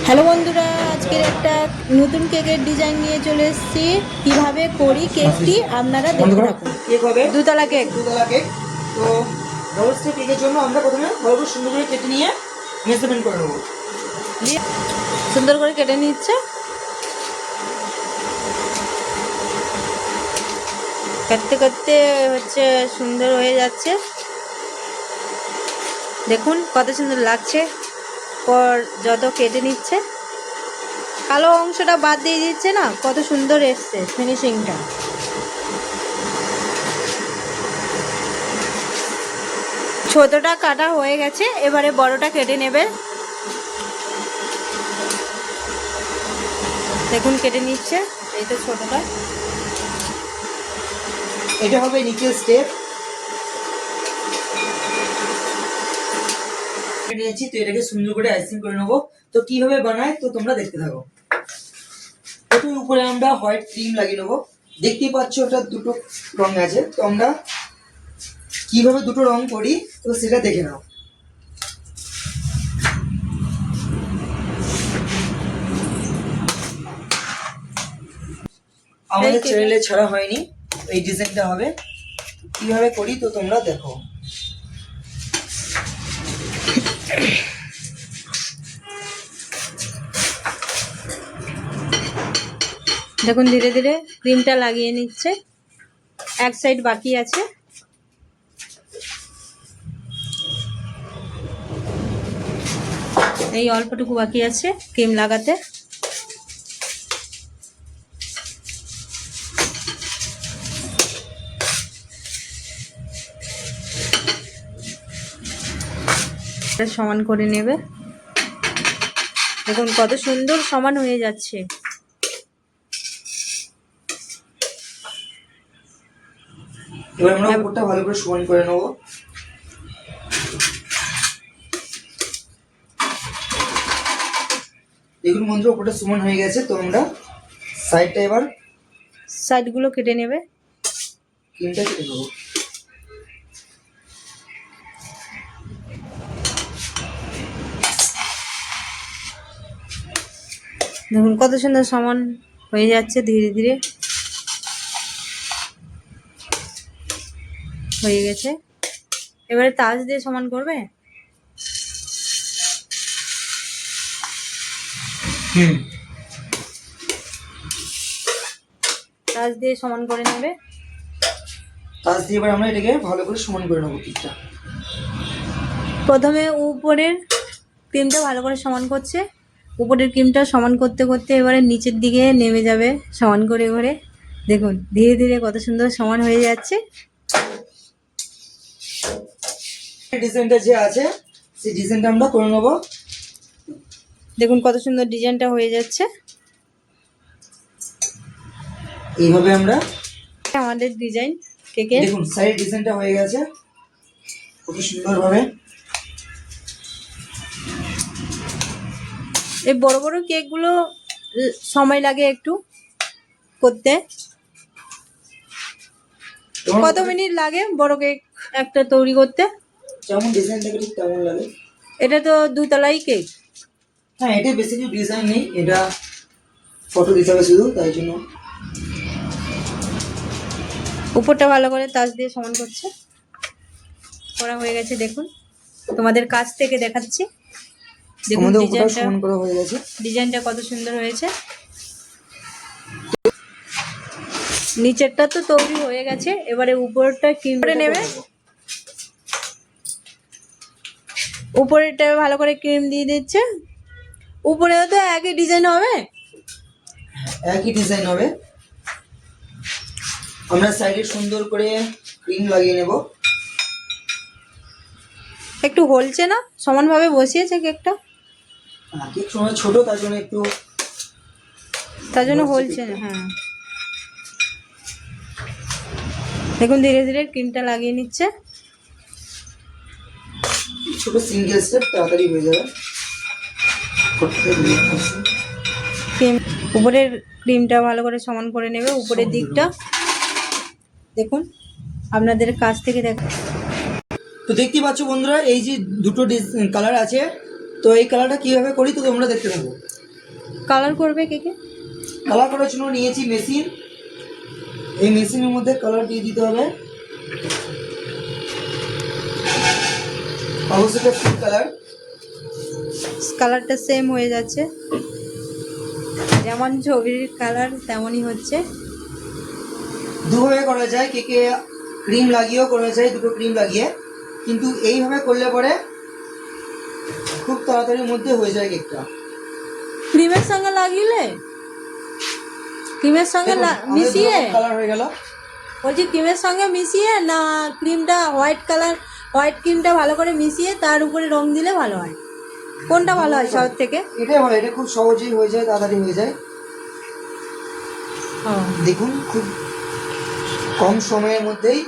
Hello বন্ধুরা, আজকের একটা নতুন কেকের ডিজাইন নিয়ে চলে এসেছি। কিভাবে করি কেকটি আপনারা দেখতে থাকুন। কেক হবে দুতলা কেক। দুতলা কেক। তো ডবল স্টেপ কেকের জন্য আমরা প্রথমে ভালো করে সুন্দর করে কেটে নিয়ে মেজারমেন্ট করে নেবো। সুন্দর করে কেটে নিচ্ছে। কাটতে কাটতে হচ্ছে সুন্দর হয়ে যাচ্ছে। দেখুন কত সুন্দর লাগছে। পর যত কেটে নিচ্ছে, কালো অংশটা বাদ দিয়ে দিচ্ছে না, কত সুন্দর এসছে ফিনিশিংটা। ছোটটা কাটা হয়ে গেছে, এবারে বড়টা কেটে নেবে। দেখুন কেটে নিচ্ছে। এই তো ছোটটা। এটা হবে নিচের স্টেপ। নিয়েছি, তো এটাকে সুন্দর করে আইসিং করে নেবো। তো কিভাবে বানায় তো তোমরা দেখতে থাকো। প্রথমে উপরে আমরা হোয়াইট ক্রিম লাগিয়ে নেবো। দেখতেই পাচ্ছ ওটা দুটো রং আছে, তো আমরা কিভাবে দুটো রং করি তো সেটা দেখে নাও। আমাদের চ্যানেলে ছাড়া হয়নি, এই ডিজাইনটা হবে। কিভাবে করি তো তোমরা দেখো। দেখুন ধীরে ধীরে ক্রিমটা লাগিয়ে নিচ্ছে। এক সাইড বাকি আছে। এই অল্পটুকু বাকি আছে ক্রিম লাগাতে। সমান করে নেবে। দেখুন কত সুন্দর সমান হয়ে যাচ্ছে। এবার আমরা উপরটা ভালো করে সমান করে নেব। দেখুন বন্ধুরা, উপরটা সমান হয়ে গেছে। তো আমরা সাইডটা এবার সাইডগুলো কেটে নেবে। ক্রিমটা কেটে নেব। দেখুন কত সুন্দর সমান হয়ে যাচ্ছে। ধীরে ধীরে হয়ে গেছে। এবারে তাজ দিয়ে সমান করবে। তাজ দিয়ে সমান করে নেবে। তাজ দিয়ে এবার আমরা এটাকে ভালো করে সমান করে নেবো কেকটা। প্রথমে উপরের ক্রিমটা ভালো করে সমান করছে। উপরের ক্রিমটা সমান করতে করতে এবারে নিচের দিকে নেমে যাবে সমান করে করে। দেখুন ধীরে ধীরে কত সুন্দর সমান হয়ে যাচ্ছে। ডিজাইনটা যে আছে সেই ডিজাইনটা আমরা করে নেবো। দেখুন কত সুন্দর ডিজাইনটা হয়ে যাচ্ছে। এইভাবে আমরা আমাদের ডিজাইন কেকের। দেখুন সাইড ডিজাইনটা হয়ে গেছে খুব সুন্দরভাবে। এই বড় বড় কেকগুলো সময় লাগে একটু করতে। কত মিনিট লাগে বড় কেক একটা তৈরি করতে? যেমন ডিজাইনটা ঠিক তেমন লাগে। এটা তো দুতলাই কেক। হ্যাঁ, এটা বেশি কিছু ডিজাইন নেই, এটা ফটো দিতে হবে শুধু, তাই জন্য। উপরটা ভালো করে তাজ দিয়ে সমান করছে। করা হয়ে গেছে। দেখুন তোমাদের কাছ থেকে দেখাচ্ছি। দেখুন ডিজাইনটা সমান করা হয়ে গেছে। ডিজাইনটা কত সুন্দর হয়েছে। নিচেরটা তো তৈরি হয়ে গেছে, এবারে উপরটা ক্রিম করে নেবে। উপরেরটা ভালো করে ক্রিম দিয়ে দিচ্ছে। উপরেও তো একই ডিজাইন হবে। একই ডিজাইন হবে। আমরা সাইডে সুন্দর করে ক্রিম লাগিয়ে নেব। একটু হলছে না, সমানভাবে বসিয়েছে কেকটা। কেক সময় ছোট, তার জন্য একটু হলছে না। হ্যাঁ দেখুন ধীরে ধীরে ক্রিমটা লাগিয়ে নিচ্ছে। ছোট সিঙ্গেল স্টেপ, তাড়াতাড়ি হয়ে যাবে। ক্রিম উপরের ক্রিমটা ভালো করে সমান করে নেবে উপরের দিকটা। দেখুন আপনাদের কাছ থেকে দেখ। তো দেখতে পাচ্ছ বন্ধুরা, এই যে দুটো কালার আছে, তো এই কালারটা কিভাবে করি তো তোমরা দেখতে থাকো। কালার করবে কেকে? কালার করার জন্য নিয়েছি মেশিন। এই মেশিনের মধ্যে কালার দিয়ে দিতে হবে, অবশ্যই ফুড কালার। কালারটা সেম হয়ে যাচ্ছে, যেমন ছবির কালার তেমনই হচ্ছে। দুভাবে করা যায়, কেকে ক্রিম লাগিয়েও করা যায়, দুটো ক্রিম লাগিয়ে, কিন্তু এইভাবে করলে পরে খুব তাড়াতাড়ির মধ্যে হয়ে যায় কেকটা। ক্রিমের সঙ্গে লাগিয়ে, ক্রিমের সঙ্গে মিশিয়ে, কালার হয়ে গেল। বলছি ক্রিমের সঙ্গে মিশিয়ে না ক্রিমটা হোয়াইট কালার, হোয়াইট ক্রিমটা ভালো করে মিশিয়ে তার উপরে রং দিলে ভালো হয়? কোনটা ভালো হয় সব থেকে? এটাই ভালো, এটা খুব সহজেই হয়ে যায়, তাড়াতাড়ি হয়ে যায়। দেখুন খুব কম সময়ের মধ্যেই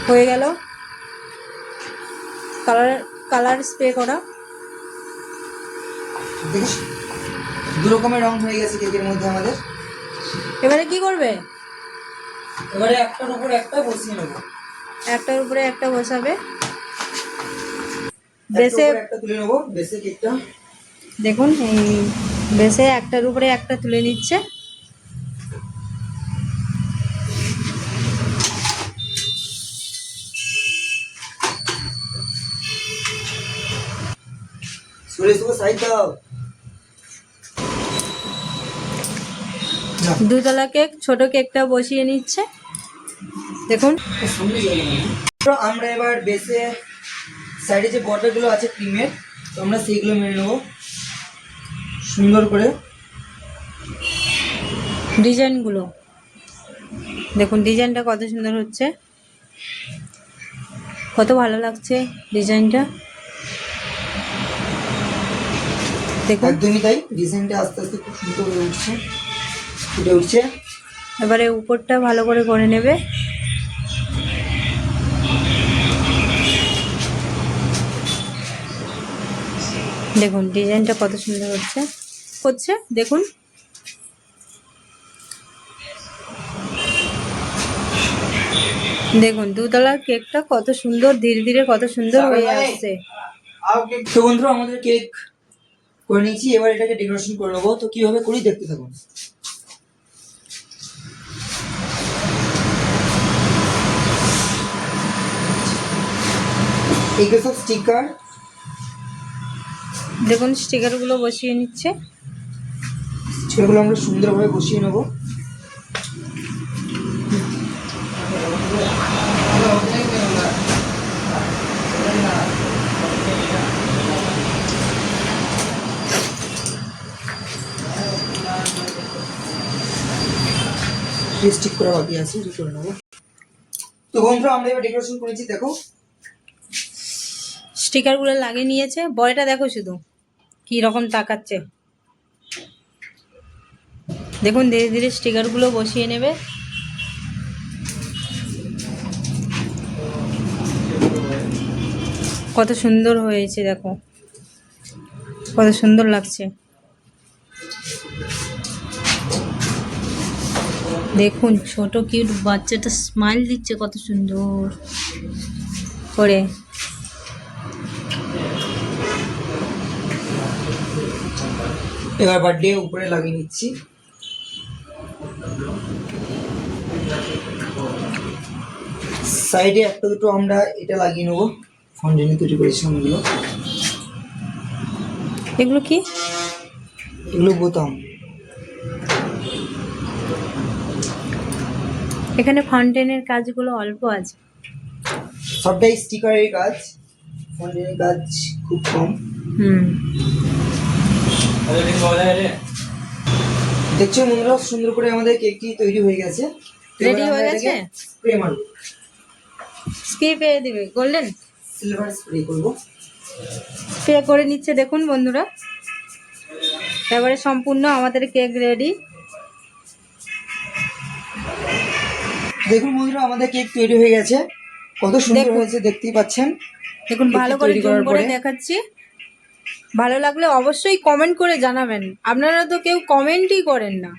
হয়ে গেল। কালার কালার স্প্রে করা, দেখিস দু রকমের রং হয়ে গেছে কেকের মধ্যে আমাদের। এবারে কি করবে? এবারে একটার উপর একটা বসিয়ে নেব। একটার উপরে একটা বসাবে। বেসে বেসে একটা তুলে নেব, বেসে কেকটা দেখুন, এই বেসে একটার উপরে একটা তুলে নিচ্ছে। সুরেশ তো সাইড দাও। দুতলা কেক, ছোট কেকটা বসিয়ে নিচ্ছে দেখুন। তো আমরা এবার বেসে সাইডে যে বর্ডারগুলো আছে ক্রিমের, তো আমরা সেইগুলো মেরে নেব সুন্দর করে। ডিজাইনগুলো দেখুন, ডিজাইনটা কত সুন্দর হচ্ছে, কত ভালো লাগছে ডিজাইনটা দেখুন। একদমই তাই, ডিজাইনটা আস্তে আস্তে খুব সুন্দর হয়ে উঠছে, ফুটে উঠছে। এবারে উপরটা ভালো করে নেবে। দেখুন ডিজাইনটা কত সুন্দর হচ্ছে দেখুন। দেখুন দুতলার কেকটা কত সুন্দর, ধীরে ধীরে কত সুন্দর হয়ে আসছে। তো বন্ধুরা আমাদের কেক করে নিয়েছি, এবার এটাকে ডেকোরেশন করে নেবো। তো কিভাবে করি দেখতে থাকুন। এইগুলো সব স্টিকার, দেখুন স্টিকারগুলো বসিয়ে নিচ্ছে। সেগুলো আমরা সুন্দরভাবে বসিয়ে নেবো। স্টিক করা বাকি আছে, করে নেবো। তো বন্ধুরা আমরা এবার ডেকোরেশন করেছি, দেখো স্টিকারগুলো লাগিয়ে নিয়েছে। বয়টা দেখো শুধু কি রকম তাকাচ্ছে, দেখুন ধীরে ধীরে স্টিকারগুলো বসিয়ে নেবে। কত সুন্দর হয়েছে দেখো, কত সুন্দর লাগছে দেখুন। ছোট কিউট বাচ্চাটা স্মাইল দিচ্ছে কত সুন্দর করে। এবার বার্থডে উপরে লাগিয়ে নিচ্ছি। সাইডে একটা দুটো আমরা এটা লাগিয়ে নেবো, ফাউন্টেনে তৈরি করেছিলাম এগুলো। এগুলো কি? এগুলো বোতাম। এখানে ফাউন্টেনের কাজগুলো অল্প আছে, সবটাই স্টিকারের কাজ, ফাউন্টেনের কাজ খুব কম। দেখছো বন্ধুরা সুন্দর করে আমাদের কেকটি তৈরি হয়ে গেছে। রেডি হয়ে গেছে। স্প্রে মারব, স্প্রে পেয়ে দিবে, গোল্ডেন সিলভার স্প্রে করব। স্প্রে করে নিচ্ছে দেখুন বন্ধুরা। এবারে সম্পূর্ণ আমাদের কেক রেডি। দেখুন বন্ধুরা আমাদের কেক তৈরি হয়ে গেছে, কত সুন্দর দেখুন। হয়েছে দেখতেই পাচ্ছেন। দেখুন ভালো করে তৈরি জুম করার করে পরে দেখাচ্ছি। ভালো লাগলে অবশ্যই কমেন্ট করে জানাবেন। আপনারা তো কেউ কমেন্টই করেন না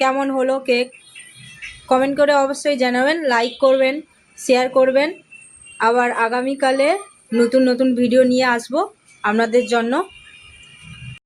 কেমন হলো কেক। কমেন্ট করে অবশ্যই জানাবেন, লাইক করবেন, শেয়ার করবেন। আবার আগামীকালে নতুন নতুন ভিডিও নিয়ে আসবো আপনাদের জন্য।